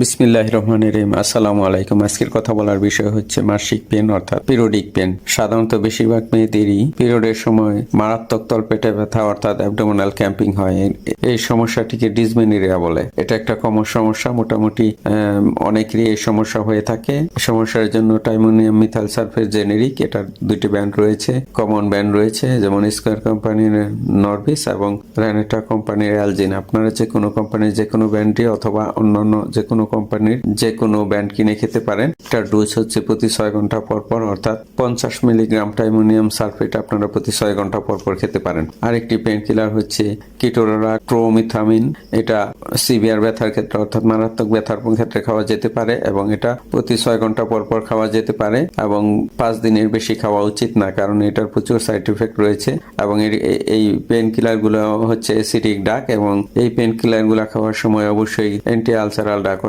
বিসমিল্লাহির রহমানির রহিম। আসসালামু আলাইকুম। আজকের কথা বলার বিষয় হচ্ছে মাসিক পেন অর্থাৎ পিরিয়ডিক পেন। সাধারণত বেশিরভাগ মেয়েদেরই পিরিয়ডের সময় মারাত্মক তলপেটে ব্যথা অর্থাৎ অ্যাবডোমিনাল ক্যাম্পিং হয়। এই সমস্যাটিকে ডিসমেনরিয়া বলে। এটা একটা কমন সমস্যা, মোটামুটি অনেকেরই এই সমস্যা হয়ে থাকে। সমস্যার জন্য টাইমোনিয়াম মিথাইল সালফেট জেনেরিক, এটার দুইটি ব্যান্ড রয়েছে, কমন ব্যান্ড রয়েছে, যেমন স্কয়ার কোম্পানির নরভিস এবং রেনেটা কোম্পানির অ্যালজিন। আপনারা যে কোনো কোম্পানির যে কোনো ব্যান্ডটি অথবা অন্যান্য যে কোনো কোম্পানির যে কোনো ব্যান্ড কিনে খেতে পারেন। এটার ডোজ হচ্ছে প্রতি 6 ঘন্টা পর পর, অর্থাৎ 50 মিলিগ্রাম টাইমোনিয়াম সালফেট আপনারা প্রতি 6 ঘন্টা পর পর খেতে পারেন। আরেকটি পেন কিলার হচ্ছে কিটোরারা ক্রোমিথামিন। এটা সিভিয়ার ব্যথার ক্ষেত্রে অর্থাৎ মারাত্মক ব্যথার ক্ষেত্রে খাওয়া যেতে পারে এবং এটা প্রতি 6 ঘন্টা পর পর খাওয়া যেতে পারে এবং 5 দিনের বেশি খাওয়া উচিত না, কারণ এটার প্রচুর সাইড ইফেক্ট রয়েছে। এবং এই পেন কিলার গুলো হচ্ছে অ্যাসিডিক ড্রাগ এবং এই পেন কিলার গুলা খাওয়ার সময় অবশ্যই অ্যান্টি আলসারাল ড্রাগ